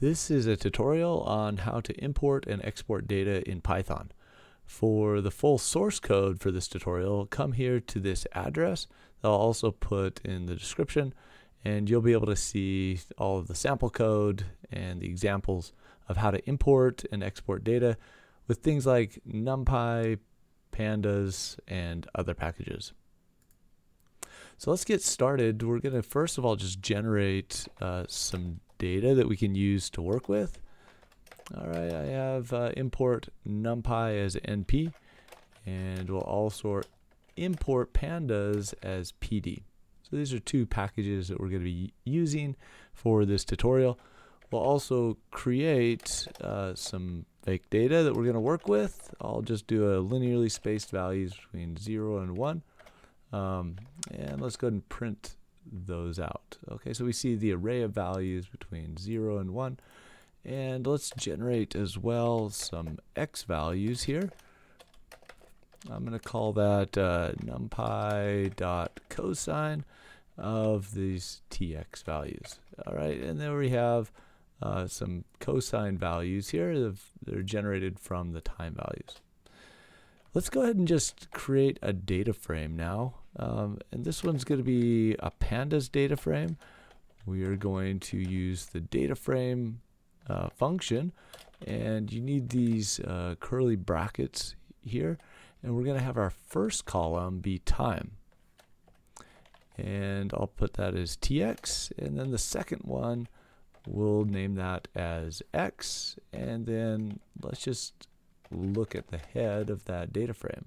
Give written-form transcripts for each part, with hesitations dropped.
This is a tutorial on how to import and export data in Python. For the full source code for this tutorial, come here to this address that I'll also put in the description, and you'll be able to see all of the sample code and the examples of how to import and export data with things like Numpy, Pandas, and other packages. So let's get started. We're going to first of all just generate some data that we can use to work with. All right, I have import numpy as np, and we'll also import pandas as pd. So these are two packages that we're going to be using for this tutorial. We'll also create some fake data that we're going to work with. I'll just do a linearly spaced values between 0 and 1. And let's go ahead and print those out. Okay, so we see the array of values between 0 and 1. And let's generate as well some x values here. I'm going to call that numpy.cosine of these tx values. All right, and then we have some cosine values here that are generated from the time values. Let's go ahead and just create a data frame now. And this one's going to be a Pandas data frame. We are going to use the data frame function, and you need these curly brackets here, and we're going to have our first column be time, and I'll put that as tx, and then the second one we'll name that as x, and then let's just look at the head of that data frame.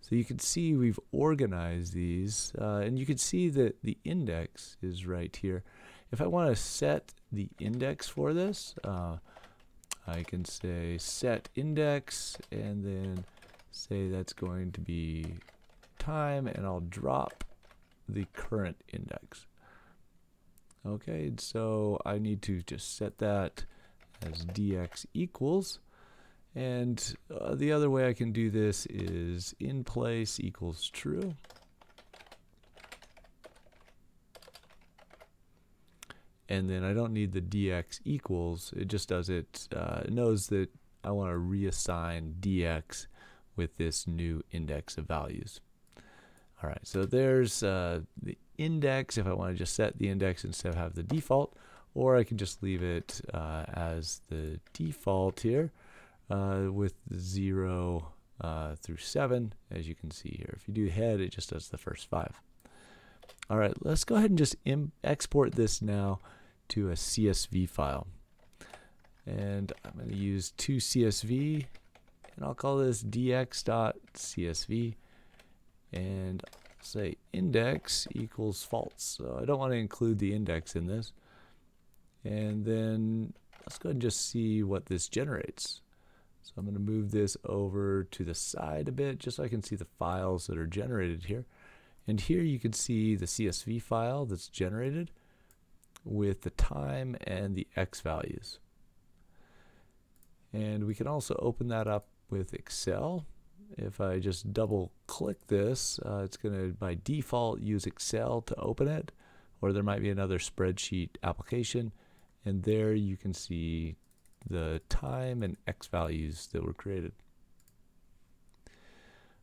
So you can see we've organized these, and you can see that the index is right here. If I want to set the index for this, I can say set index and then say that's going to be time, and I'll drop the current index. Okay, and so I need to just set that as dx equals. And the other way I can do this is in place equals true. And then I don't need the dx equals. It just does it, it knows that I want to reassign dx with this new index of values. All right, so there's the index if I want to just set the index instead of have the default, or I can just leave it as the default here. With 0 through 7, as you can see here. If you do head, it just does the first 5. All right, let's go ahead and just export this now to a CSV file. And I'm going to use 2CSV, and I'll call this dx.csv, and I'll say index equals false. So I don't want to include the index in this. And then let's go ahead and just see what this generates. So I'm going to move this over to the side a bit just so I can see the files that are generated here. And here you can see the CSV file that's generated with the time and the x values. And we can also open that up with Excel. If I just double click this, it's going to by default use Excel to open it, or there might be another spreadsheet application, and there you can see the time and x values that were created.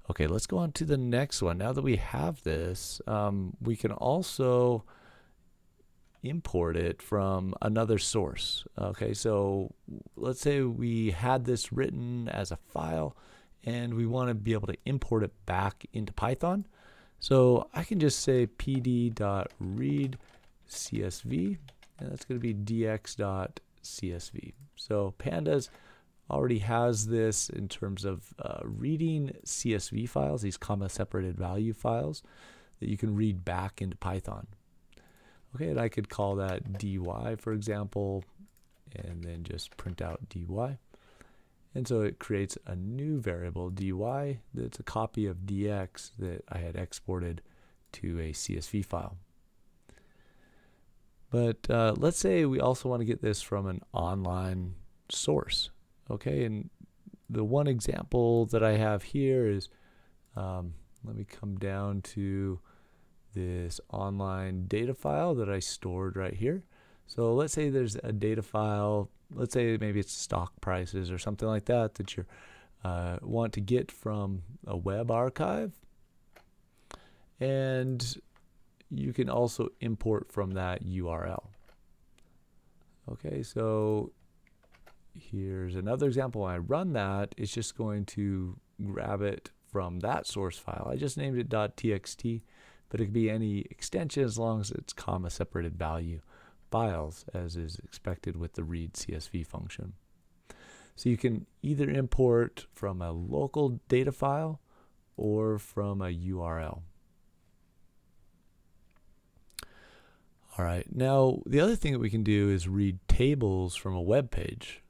Okay, let's go on to the next one. Now that we have this, we can also import it from another source. Okay, so let's say we had this written as a file and we want to be able to import it back into Python. So I can just say pd.read CSV, and that's going to be dx.csv. So Pandas already has this in terms of reading CSV files, these comma separated value files that you can read back into Python. Okay, and I could call that dy, for example, and then just print out dy. And so it creates a new variable dy that's a copy of dx that I had exported to a CSV file. But let's say we also want to get this from an online source. Okay, and the one example that I have here is, let me come down to this online data file that I stored right here. So let's say there's a data file, let's say maybe it's stock prices or something like that that you want to get from a web archive, and you can also import from that URL. Okay, so here's another example. When I run that, it's just going to grab it from that source file. I just named it .txt, but it could be any extension as long as it's comma separated value files, as is expected with the read CSV function. So you can either import from a local data file or from a URL. All right, now the other thing that we can do is read tables from a web page.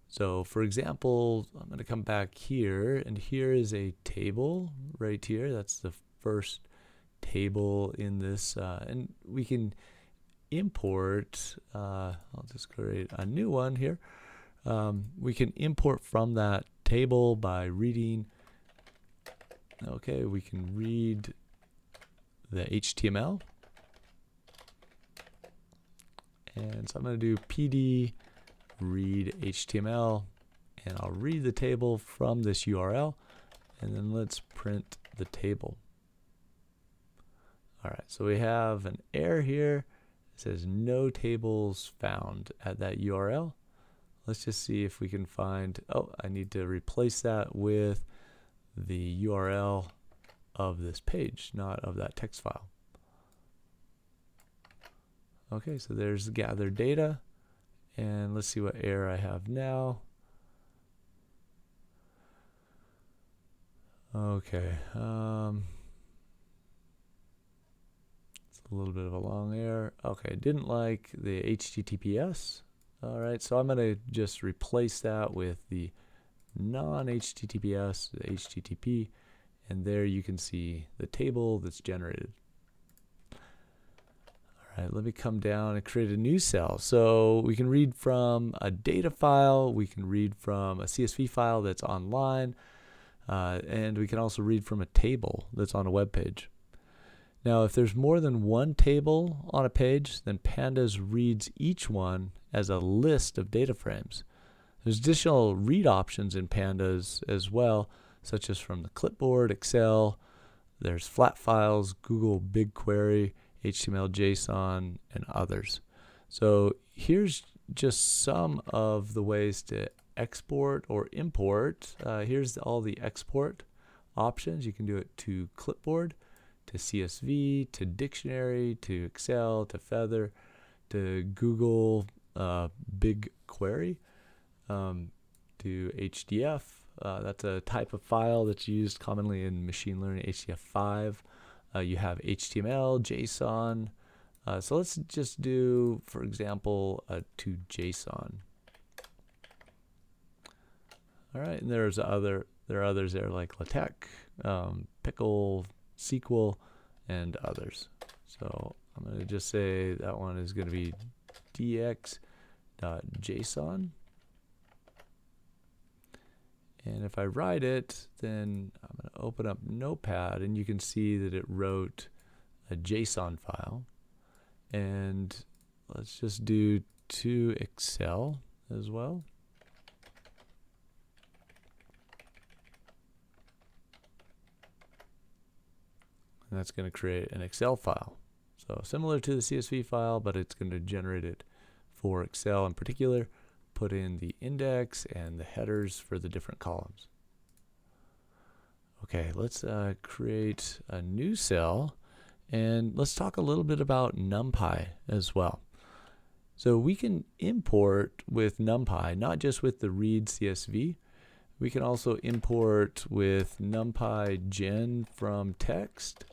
So for example, I'm going to come back here, and here is a table right here. That's the first table in this, and we can import, I'll just create a new one here. We can import from that table by reading, okay, we can read the HTML. And so I'm going to do PD read HTML, and I'll read the table from this URL, and then let's print the table. All right, so we have an error here. It says no tables found at that URL. Let's just see if we can find, oh, I need to replace that with the URL of this page, not of that text file. Okay, so there's gathered data, and let's see what error I have now. Okay, it's a little bit of a long error. Okay, didn't like the HTTPS. All right, so I'm going to just replace that with the non-HTTPS, the HTTP, and there you can see the table that's generated. All right, let me come down and create a new cell. So we can read from a data file, we can read from a CSV file that's online, and we can also read from a table that's on a web page. Now, if there's more than one table on a page, then Pandas reads each one as a list of data frames. There's additional read options in Pandas as well, such as from the clipboard, Excel, there's flat files, Google BigQuery, HTML, JSON, and others. So here's just some of the ways to export or import. Here's all the export options. You can do it to clipboard, to CSV, to dictionary, to Excel, to Feather, to Google BigQuery, to HDF. That's a type of file that's used commonly in machine learning, HDF5. You have HTML, JSON. So let's just do, for example, to JSON. All right, and there are others there like LaTeX, Pickle, SQL, and others. So I'm going to just say that one is going to be dx.json. And if I write it, then I'm going to open up Notepad, and you can see that it wrote a JSON file. And let's just do to Excel as well. And that's going to create an Excel file. So similar to the CSV file, but it's going to generate it for Excel in particular. Put in the index and the headers for the different columns. Okay, let's create a new cell, and let's talk a little bit about Numpy as well. So we can import with Numpy, not just with the read CSV. We can also import with Numpy gen from text,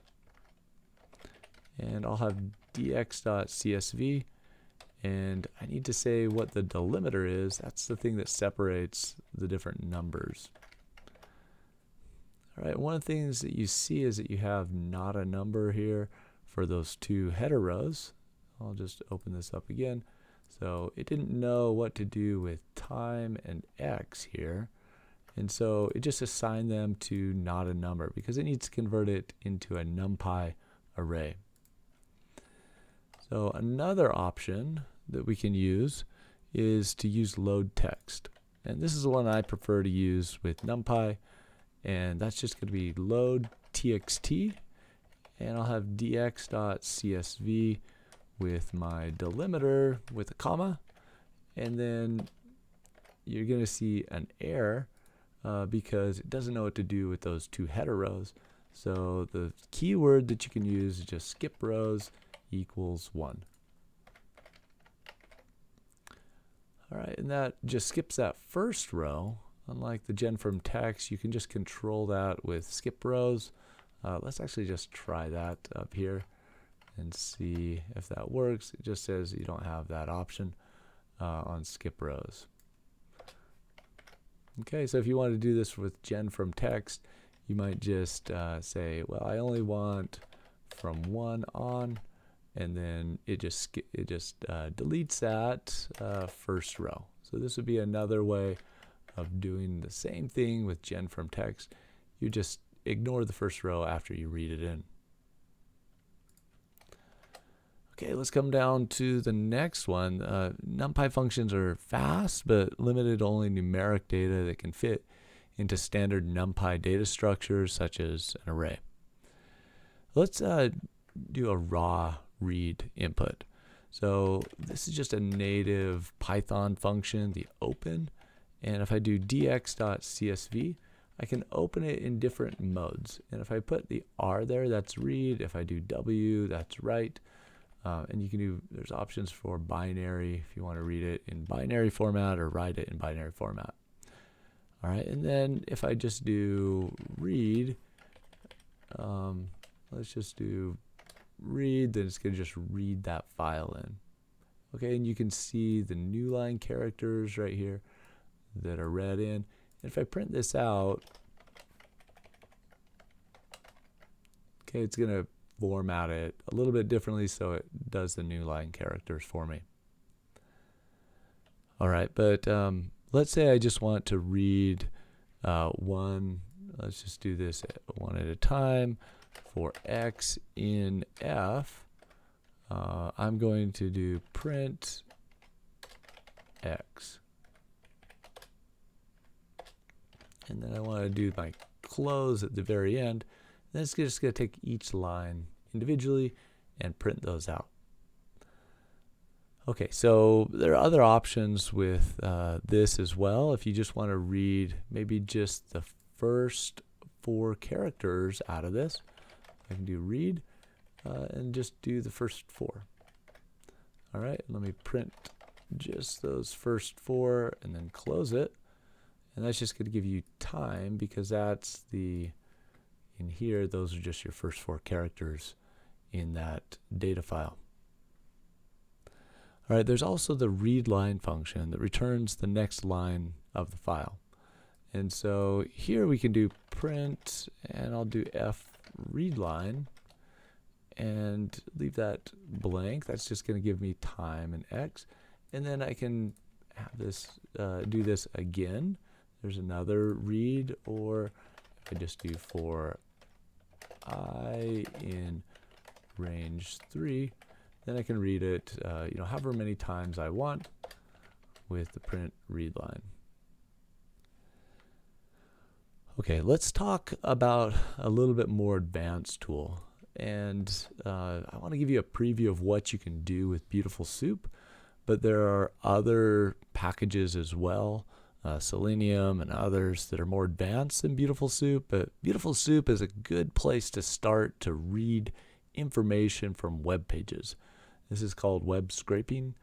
and I'll have dx.csv. And I need to say what the delimiter is. That's the thing that separates the different numbers. All right, one of the things that you see is that you have not a number here for those two header rows. I'll just open this up again. So it didn't know what to do with time and x here. And so it just assigned them to not a number because it needs to convert it into a NumPy array. So another option that we can use is to use load text. And this is the one I prefer to use with NumPy. And that's just going to be load txt. And I'll have dx.csv with my delimiter with a comma. And then you're going to see an error because it doesn't know what to do with those two header rows. So the keyword that you can use is just skip rows equals 1. All right, and that just skips that first row. Unlike the gen from text, you can just control that with skip rows. Let's actually just try that up here and see if that works. It just says you don't have that option on skip rows. Okay, so if you want to do this with gen from text, you might just say, well, I only want from 1 on, and then it just deletes that first row. So this would be another way of doing the same thing with gen from text. You just ignore the first row after you read it in. Okay, let's come down to the next one. NumPy functions are fast, but limited to only numeric data that can fit into standard NumPy data structures, such as an array. Let's do a raw read input. So this is just a native Python function, the open. And if I do dx.csv, I can open it in different modes. And if I put the R there, that's read. If I do W, that's write. And you can do, there's options for binary if you want to read it in binary format or write it in binary format. All right, and then if I just do read, let's just do read, then it's going to just read that file in. Okay, and you can see the new line characters right here that are read in. And if I print this out, okay, it's going to format it a little bit differently so it does the new line characters for me. All right, but let's say I just want to read one. Let's just do this one at a time. For x in f, I'm going to do print x. And then I want to do my close at the very end. Then it's just going to take each line individually and print those out. Okay, so there are other options with this as well. If you just want to read maybe just the first 4 characters out of this, I can do read and just do the first 4. All right, let me print just those first 4 and then close it. And that's just going to give you time because that's the, in here, those are just your first 4 characters in that data file. All right, there's also the read line function that returns the next line of the file. And so here we can do print, and I'll do f read line and leave that blank. That's just going to give me time and x. And then I can have this do this again. There's another read, or I just do for I in range 3, then I can read it however many times I want with the print read line. Okay, let's talk about a little bit more advanced tool. And I want to give you a preview of what you can do with BeautifulSoup, but there are other packages as well. Selenium and others that are more advanced than BeautifulSoup, but BeautifulSoup is a good place to start to read information from web pages. This is called web scraping,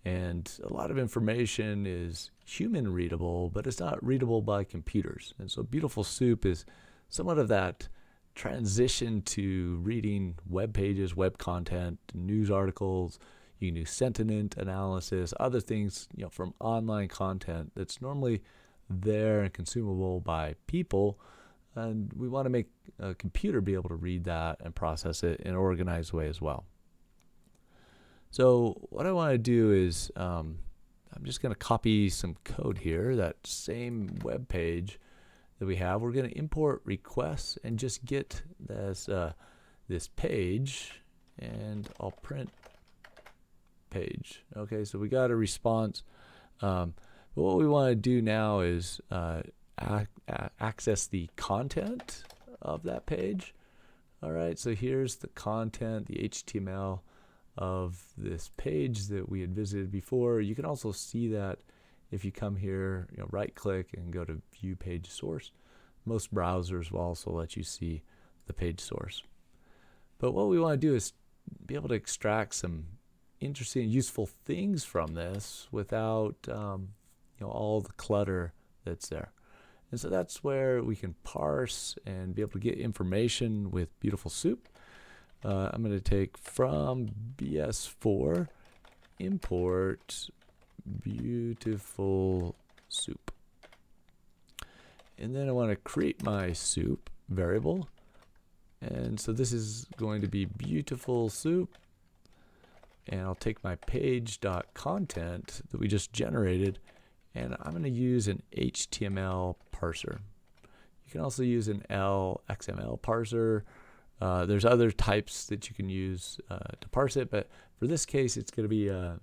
and a lot of information is human readable, but it's not readable by computers. And so BeautifulSoup is somewhat of that transition to reading web pages, web content, news articles. You can do sentiment analysis, other things, from online content that's normally there and consumable by people. And we want to make a computer be able to read that and process it in an organized way as well. So what I want to do is I'm just going to copy some code here, that same web page that we have. We're going to import requests and just get this page, and I'll print page. Okay, so we got a response. But what we want to do now is access the content of that page. All right, so here's the content, the HTML of this page that we had visited before. You can also see that if you come here, right click and go to view page source. Most browsers will also let you see the page source. But what we want to do is be able to extract some interesting, useful things from this without all the clutter that's there. And so that's where we can parse and be able to get information with BeautifulSoup. I'm going to take from BS4 import BeautifulSoup. And then I want to create my soup variable. And so this is going to be BeautifulSoup. And I'll take my page.content that we just generated, and I'm going to use an HTML parser. You can also use an XML parser. There's other types that you can use to parse it, but for this case, it's going to be a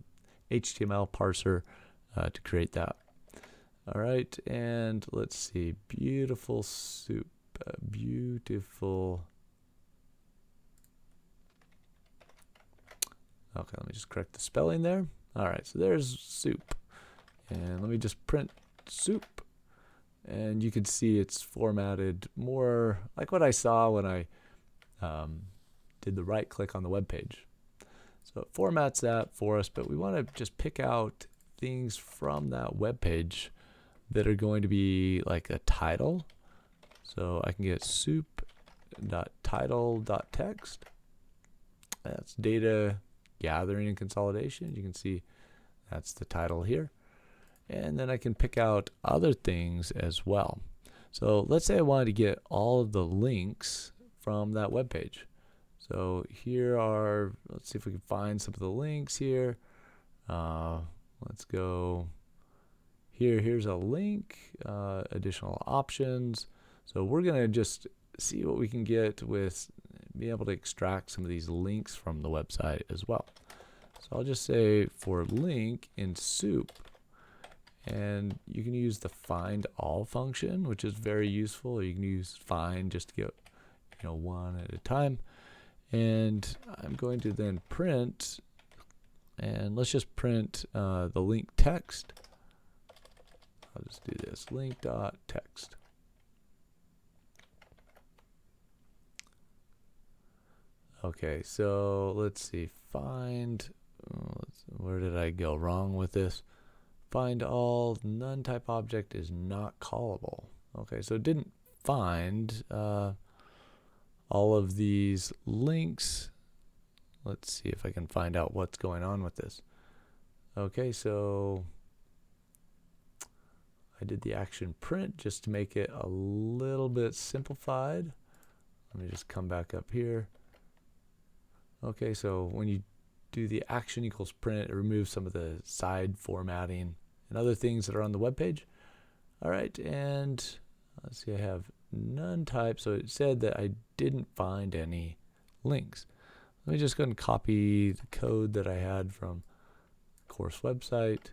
HTML parser to create that. All right, and let's see, BeautifulSoup, Okay, let me just correct the spelling there. All right, so there's soup. And let me just print soup. And you can see it's formatted more like what I saw when I did the right click on the web page. So it formats that for us, but we want to just pick out things from that web page that are going to be like a title. So I can get soup.title.text. That's data gathering and consolidation. You can see that's the title here. And then I can pick out other things as well. So let's say I wanted to get all of the links from that web page. So here are, let's see if we can find some of the links here. Let's go here. Here's a link, additional options. So we're going to just see what we can get with being able to extract some of these links from the website as well. So I'll just say for link in soup, and you can use the find all function, which is very useful. You can use find just to get one at a time. And I'm going to then print, and let's just print the link text. I'll just do this, link.text. Okay, so let's see, find, where did I go wrong with this? Find all, none type object is not callable. Okay, so it didn't find all of these links. Let's see if I can find out what's going on with this. Okay, so I did the action print just to make it a little bit simplified. Let me just come back up here. Okay, so when you do the action equals print, it removes some of the side formatting and other things that are on the web page. All right, and let's see, I have none type, so it said that I didn't find any links. Let me just go and copy the code that I had from the course website,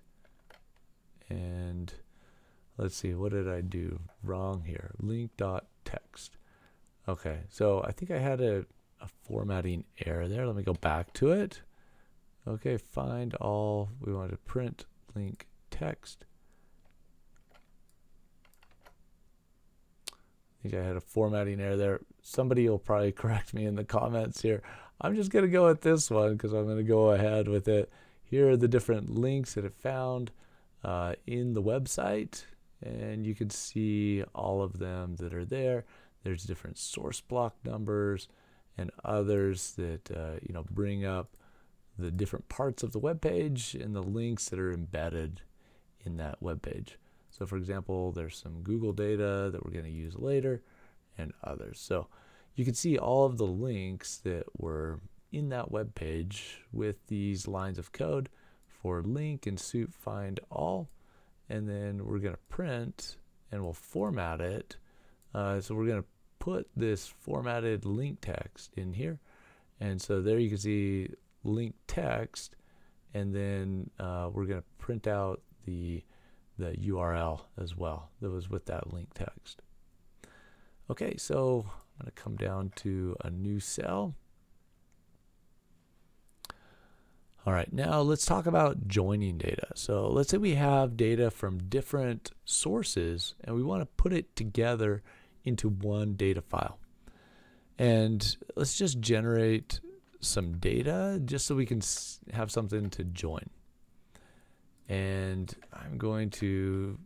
and let's see, what did I do wrong here? Link.text. Okay, so I think I had a formatting error there. Let me go back to it. Okay, find all. We want to print link text. I think I had a formatting error there. Somebody will probably correct me in the comments here. I'm just going to go with this one because I'm going to go ahead with it. Here are the different links that it found in the website, and you can see all of them that are there. There's different source block numbers and others that bring up the different parts of the web page and the links that are embedded in that web page. So for example, there's some Google data that we're going to use later and others. So you can see all of the links that were in that web page with these lines of code for link and soup find all. And then we're going to print and we'll format it. So we're going to put this formatted link text in here. And so there you can see link text, and then we're going to print out the URL as well that was with that link text. Okay, so I'm going to come down to a new cell. All right, now let's talk about joining data. So let's say we have data from different sources and we want to put it together into one data file. And let's just generate some data just so we can have something to join. And I'm going to,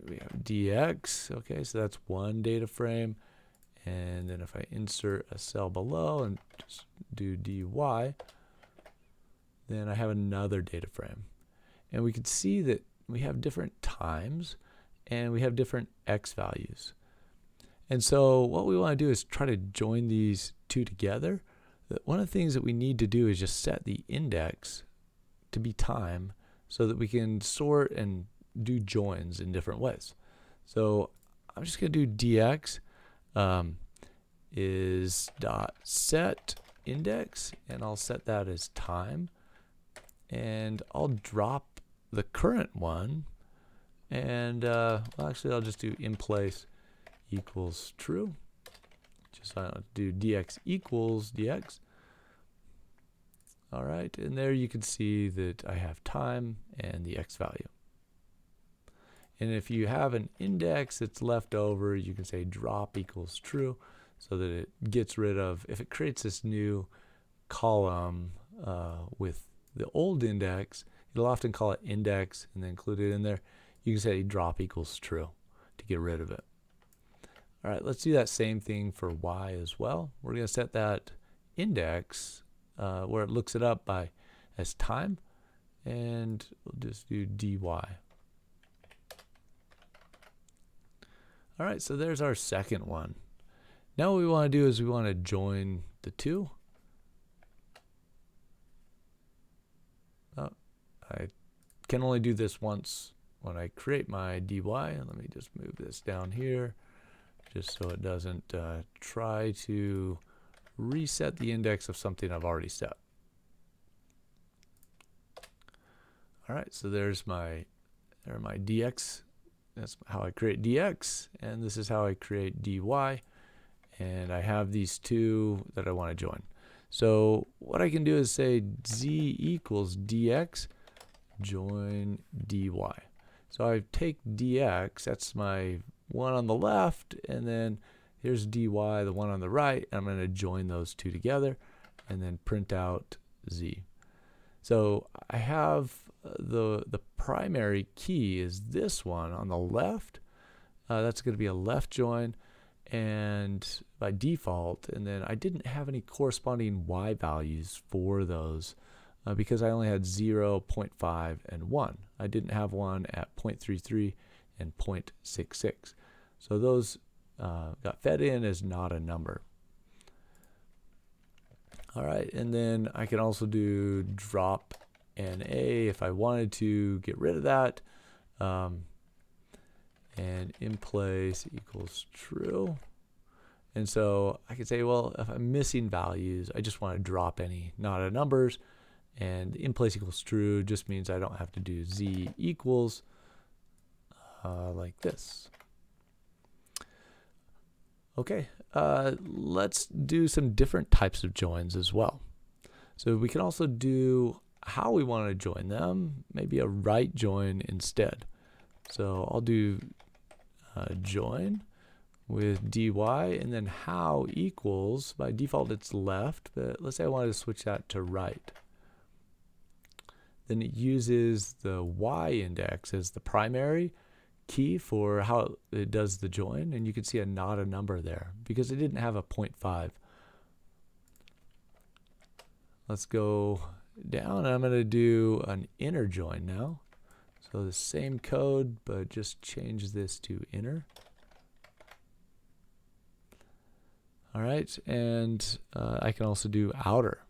we have DX, okay, so that's one data frame. And then if I insert a cell below and just do DY, then I have another data frame. And we can see that we have different times and we have different X values. And so what we want to do is try to join these two together. One of the things that we need to do is just set the index to be time so that we can sort and do joins in different ways. So I'm just going to do dx is dot set index, and I'll set that as time. And I'll drop the current one, and well, actually I'll just do in place equals true. Just do dx equals dx. All right, and there you can see that I have time and the X value. And if you have an index that's left over, you can say drop equals true, so that it gets rid of, if it creates this new column with the old index, it'll often call it index and then include it in there. You can say drop equals true to get rid of it. All right, let's do that same thing for Y as well. We're going to set that index where it looks it up by as time, and we'll just do dy. All right, so there's our second one. Now what we want to do is we want to join the two. I can only do this once when I create my dy. Let me just move this down here just so it doesn't try to reset the index of something I've already set. All right, so there's my dx. That's how I create dx, and this is how I create dy. And I have these two that I want to join. So what I can do is say z equals dx join dy. So I take dx, that's my one on the left, and then here's dy, the one on the right. I'm going to join those two together and then print out z. So I have the primary key is this one on the left. That's going to be a left join, and by default, and then I didn't have any corresponding y values for those because I only had 0, 0.5, and 1. I didn't have one at 0.33 and 0.66. So those got fed in as not a number. All right, and then I can also do drop NA if I wanted to get rid of that. And in place equals true. And so I could say, well, if I'm missing values, I just want to drop any not a numbers. And in place equals true just means I don't have to do z equals like this. Okay, let's do some different types of joins as well. So we can also do how we want to join them, maybe a right join instead. So I'll do join with dy, and then how equals, by default it's left, but let's say I wanted to switch that to right. Then it uses the y index as the primary key for how it does the join, and you can see a not a number there because it didn't have a 0.5. Let's go down, and I'm going to do an inner join now. So the same code, but just change this to inner. All right, and I can also do outer.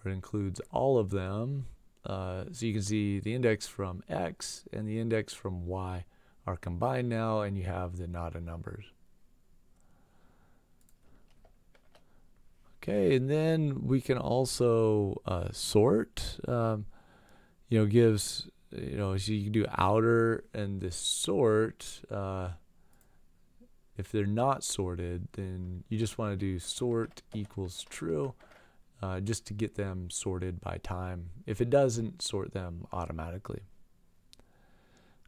Where it includes all of them. So you can see the index from X and the index from Y are combined now, and you have the not a numbers. Okay, and then we can also sort. Gives, so you can do outer and this sort. If they're not sorted, then you just want to do sort equals true, just to get them sorted by time, if it doesn't sort them automatically.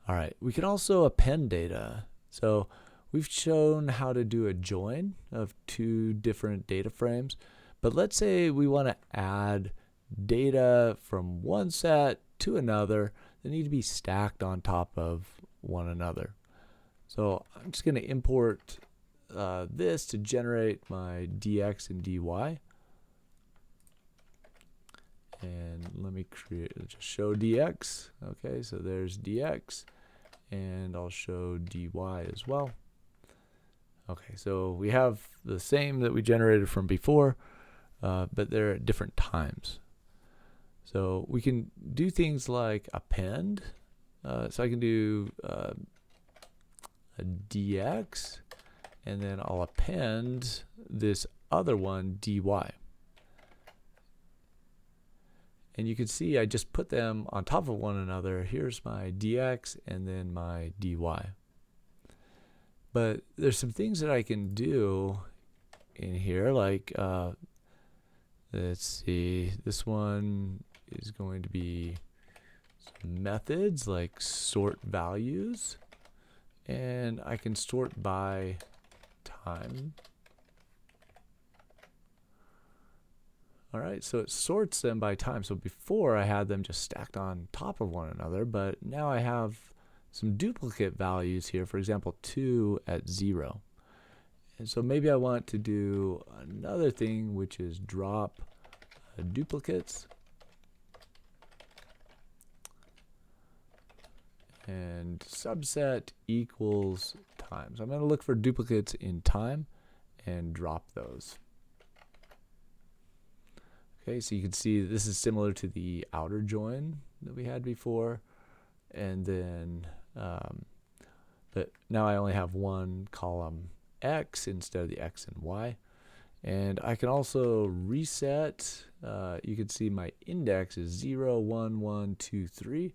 All right, we can also append data. So we've shown how to do a join of two different data frames, but let's say we want to add data from one set to another that need to be stacked on top of one another. So I'm just going to import this to generate my dx and dy. And let me just show dx. Okay, so there's dx, and I'll show dy as well. Okay, so we have the same that we generated from before, but they're at different times. So we can do things like append. So I can do a dx, and then I'll append this other one, dy. And you can see I just put them on top of one another. Here's my dx and then my dy. But there's some things that I can do in here, like let's see, this one is going to be some methods like sort values, and I can sort by time. All right, so it sorts them by time. So before I had them just stacked on top of one another, but now I have some duplicate values here, for example, 2 at 0. And so maybe I want to do another thing, which is drop duplicates. And subset equals time. So I'm going to look for duplicates in time and drop those. Okay, so you can see this is similar to the outer join that we had before. And then but now I only have one column X instead of the X and Y. And I can also reset. You can see my index is 0, 1, 1, 2, 3.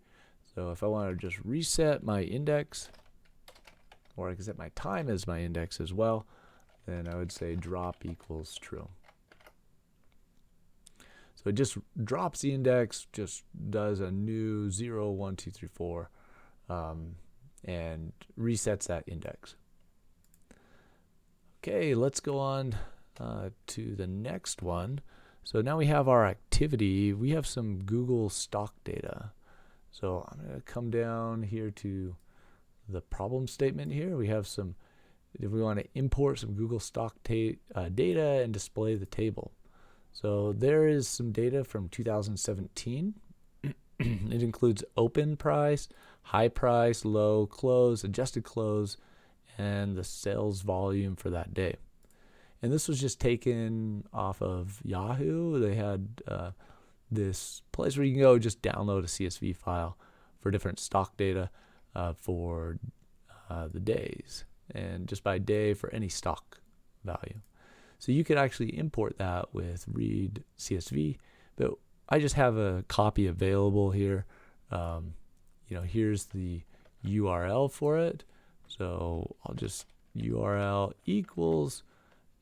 So if I want to just reset my index, or I can set my time as my index as well, then I would say drop equals true. So it just drops the index, just does a new 0, 1, 2, 3, 4, and resets that index. Okay, let's go on to the next one. So now we have our activity. We have some Google stock data. So I'm going to come down here to the problem statement here. We have some, if we want to import some Google stock data and display the table. So there is some data from 2017. It includes open price, high price, low, close, adjusted close, and the sales volume for that day. And this was just taken off of Yahoo. They had this place where you can go just download a CSV file for different stock data for the days, and just by day for any stock value. So you could actually import that with read CSV, but I just have a copy available here. Here's the URL for it. So I'll just URL equals,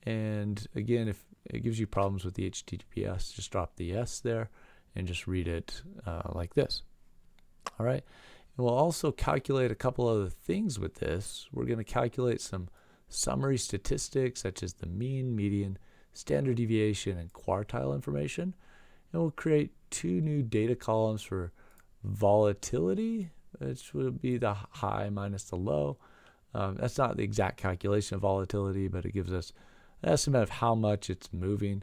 and again, if it gives you problems with the HTTPS, just drop the S there and just read it like this. All right. And we'll also calculate a couple other things with this. We're going to calculate some summary statistics such as the mean, median, standard deviation, and quartile information. And we'll create two new data columns for volatility, which would be the high minus the low. That's not the exact calculation of volatility, but it gives us an estimate of how much it's moving.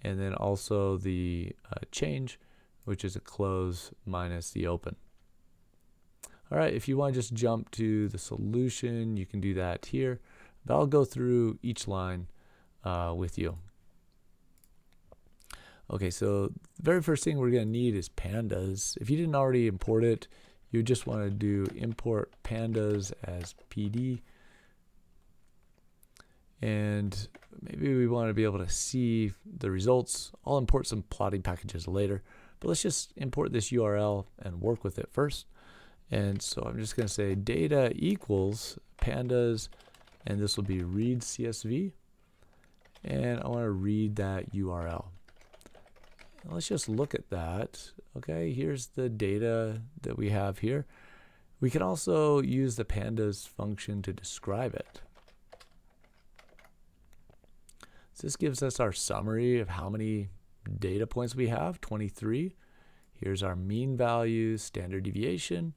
And then also the change, which is a close minus the open. All right, if you want to just jump to the solution, you can do that here. But I'll go through each line with you. Okay, so the very first thing we're going to need is Pandas. If you didn't already import it, you just want to do import pandas as PD. And maybe we want to be able to see the results. I'll import some plotting packages later, but let's just import this URL and work with it first. And so I'm just going to say data equals pandas, and this will be read CSV. And I want to read that URL. Let's just look at that. Okay, here's the data that we have here. We can also use the pandas function to describe it. So this gives us our summary of how many data points we have, 23. Here's our mean value, standard deviation,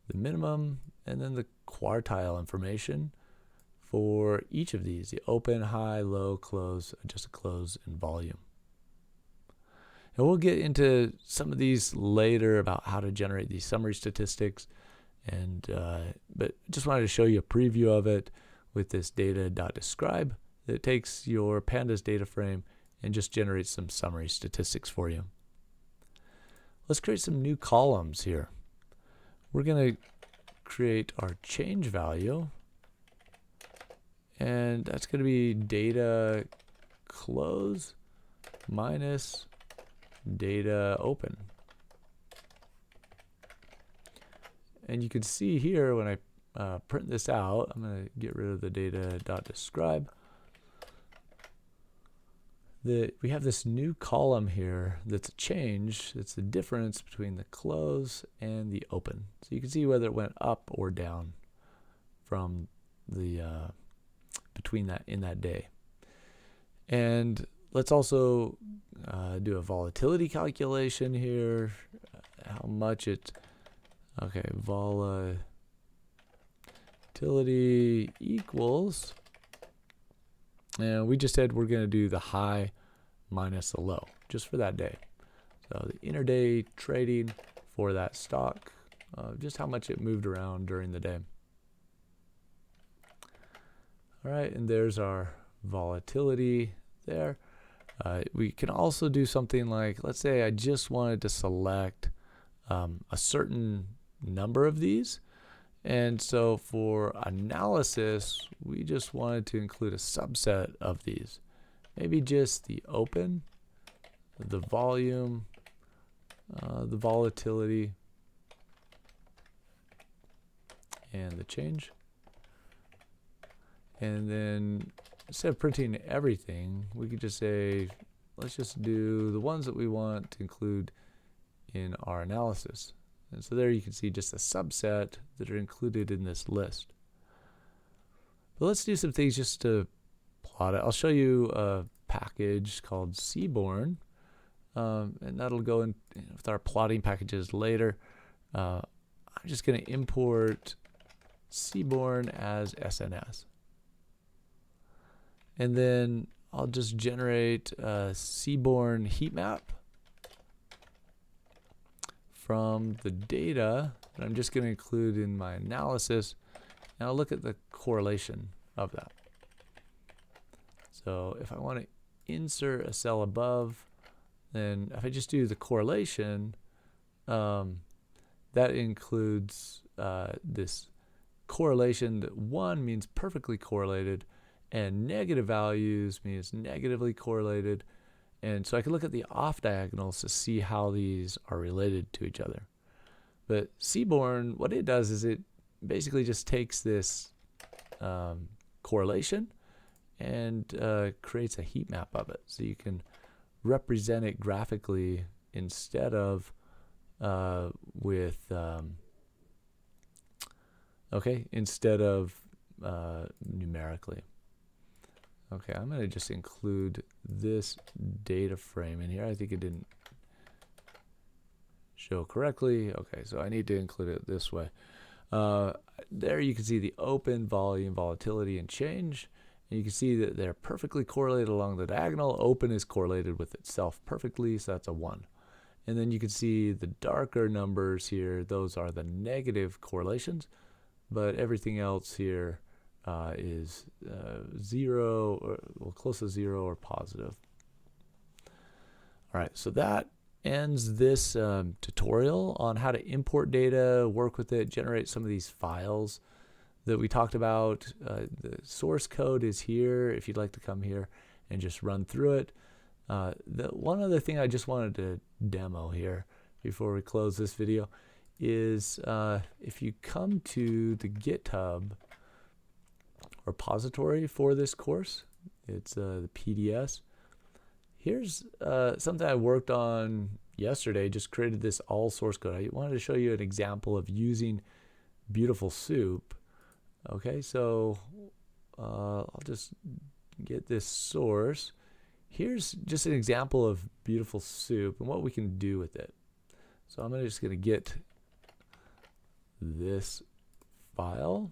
the minimum, and then the quartile information for each of these, the open, high, low, close, adjusted close, and volume. And we'll get into some of these later about how to generate these summary statistics, and but just wanted to show you a preview of it with this data.describe that takes your Pandas data frame and just generates some summary statistics for you. Let's create some new columns here. We're going to create our change value, and that's going to be data close minus data open. And you can see here when I print this out, I'm going to get rid of the data.describe. We have this new column here that's a change. It's the difference between the close and the open. So you can see whether it went up or down from the between that in that day. And let's also do a volatility calculation here. How much it? Okay, volatility equals. And we just said we're going to do the high minus the low, just for that day. So the intraday trading for that stock, just how much it moved around during the day. All right, and there's our volatility there. We can also do something like, let's say I just wanted to select a certain number of these. And so for analysis, we just wanted to include a subset of these. Maybe just the open, the volume, the volatility, and the change. And then instead of printing everything, we could just say, let's just do the ones that we want to include in our analysis. And so there you can see just a subset that are included in this list. But let's do some things just to plot it. I'll show you a package called Seaborn, and that'll go in with our plotting packages later. I'm just going to import Seaborn as SNS. And then I'll just generate a Seaborn heat map from the data that I'm just going to include in my analysis, and I'll look at the correlation of that. So if I want to insert a cell above, then if I just do the correlation, that includes this correlation that 1 means perfectly correlated, and negative values means negatively correlated. And so I can look at the off diagonals to see how these are related to each other. But Seaborn, what it does is it basically just takes this correlation and creates a heat map of it. So you can represent it graphically instead of numerically. Okay, I'm going to just include this data frame in here. I think it didn't show correctly. Okay, so I need to include it this way. There you can see the open, volume, volatility, and change. And you can see that they're perfectly correlated along the diagonal. Open is correlated with itself perfectly, so that's a 1. And then you can see the darker numbers here. Those are the negative correlations, but everything else here is 0 or close to 0 or positive. All right, so that ends this tutorial on how to import data, work with it, generate some of these files that we talked about. The source code is here if you'd like to come here and just run through it. The one other thing I just wanted to demo here before we close this video is if you come to the GitHub repository for this course, it's the PDS. Here's something I worked on yesterday, just created this all source code. I wanted to show you an example of using BeautifulSoup. Okay, so I'll just get this source. Here's just an example of BeautifulSoup and what we can do with it. So I'm just going to get this file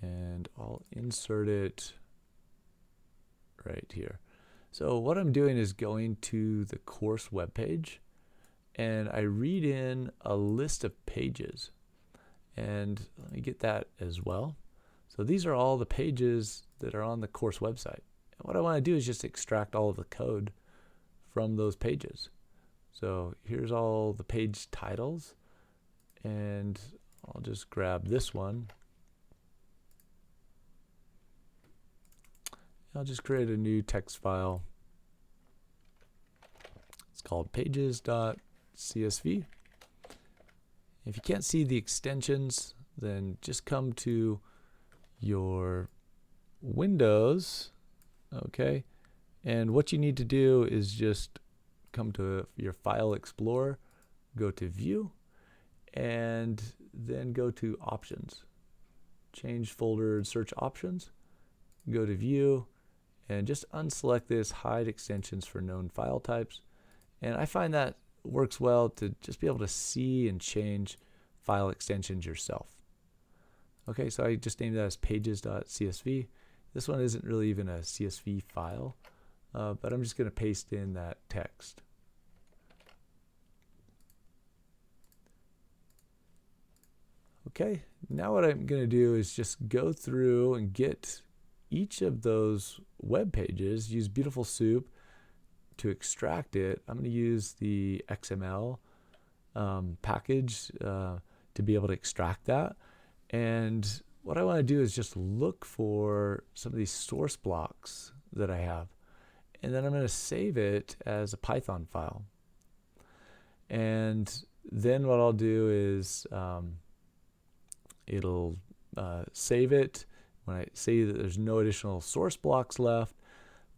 and I'll insert it right here. So what I'm doing is going to the course webpage and I read in a list of pages. And let me get that as well. So these are all the pages that are on the course website. And what I want to do is just extract all of the code from those pages. So here's all the page titles, and I'll just grab this one. I'll just create a new text file. It's called pages.csv. If you can't see the extensions, then just come to your Windows, okay? And what you need to do is just come to your File Explorer, go to View, and then go to Options. Change folder and search options, go to View, and just unselect this, hide extensions for known file types. And I find that works well to just be able to see and change file extensions yourself. Okay, so I just named that as pages.csv. This one isn't really even a CSV file, but I'm just going to paste in that text. Okay, now what I'm going to do is just go through and get each of those web pages, use BeautifulSoup to extract it. I'm going to use the XML package to be able to extract that. And what I want to do is just look for some of these source blocks that I have. And then I'm going to save it as a Python file. And then what I'll do is it'll save it. When I say that there's no additional source blocks left,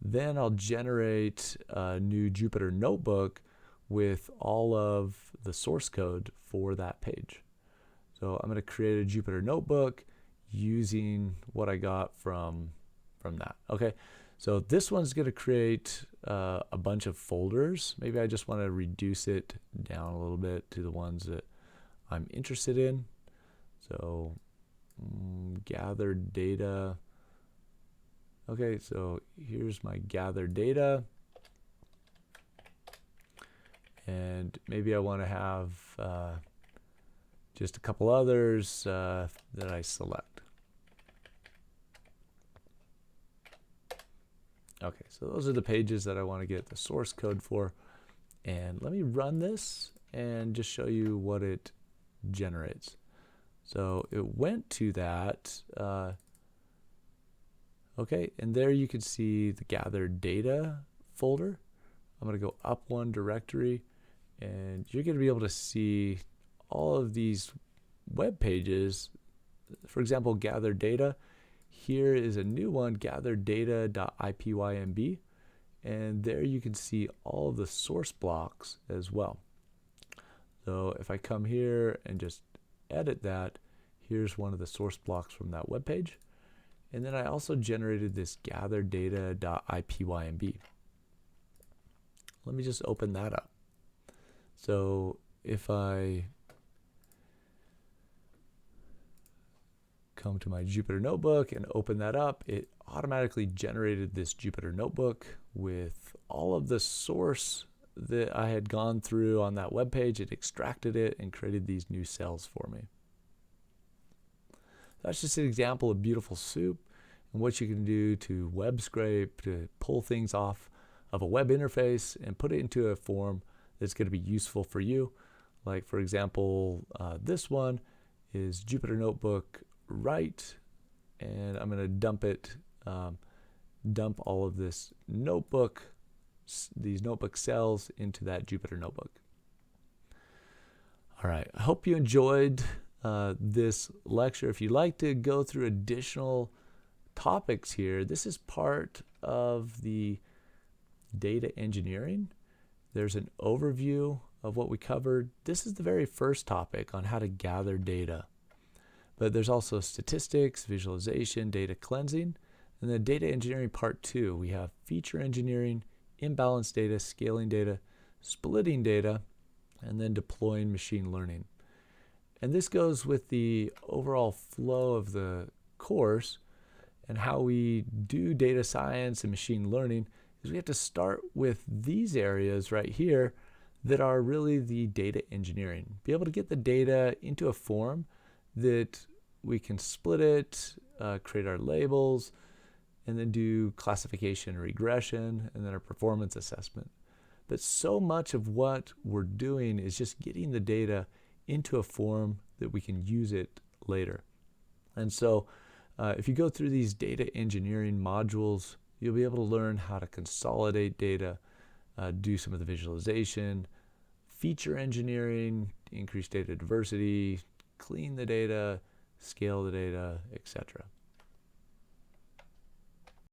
then I'll generate a new Jupyter notebook with all of the source code for that page. So I'm going to create a Jupyter notebook using what I got from that. Okay, so this one's going to create a bunch of folders. Maybe I just want to reduce it down a little bit to the ones that I'm interested in. So gathered data. Okay, so here's my gathered data. And maybe I want to have just a couple others that I select. Okay, so those are the pages that I want to get the source code for. And let me run this and just show you what it generates. So it went to that. Okay, and there you can see the gathered data folder. I'm going to go up one directory, and you're going to be able to see all of these web pages. For example, gathered data. Here is a new one, gathereddata.ipymb, and there you can see all of the source blocks as well. So if I come here and just edit that, here's one of the source blocks from that web page. And then I also generated this gathereddata.ipymb. Let me just open that up. So if I come to my Jupyter notebook and open that up, it automatically generated this Jupyter notebook with all of the source that I had gone through on that web page. It extracted it and created these new cells for me. That's just an example of BeautifulSoup and what you can do to web scrape, to pull things off of a web interface and put it into a form that's going to be useful for you. Like for example, this one is Jupyter Notebook write, and I'm going to dump all of these notebook cells into that Jupyter Notebook. All right, I hope you enjoyed this lecture. If you'd like to go through additional topics here, this is part of the data engineering. There's an overview of what we covered. This is the very first topic on how to gather data. But there's also statistics, visualization, data cleansing, and then data engineering part 2. We have feature engineering, imbalanced data, scaling data, splitting data, and then deploying machine learning. And this goes with the overall flow of the course, and how we do data science and machine learning is we have to start with these areas right here that are really the data engineering. Be able to get the data into a form that we can split it, create our labels, and then do classification and regression, and then our performance assessment. But so much of what we're doing is just getting the data into a form that we can use it later. And so if you go through these data engineering modules, you'll be able to learn how to consolidate data, do some of the visualization, feature engineering, increase data diversity, clean the data, scale the data, etc.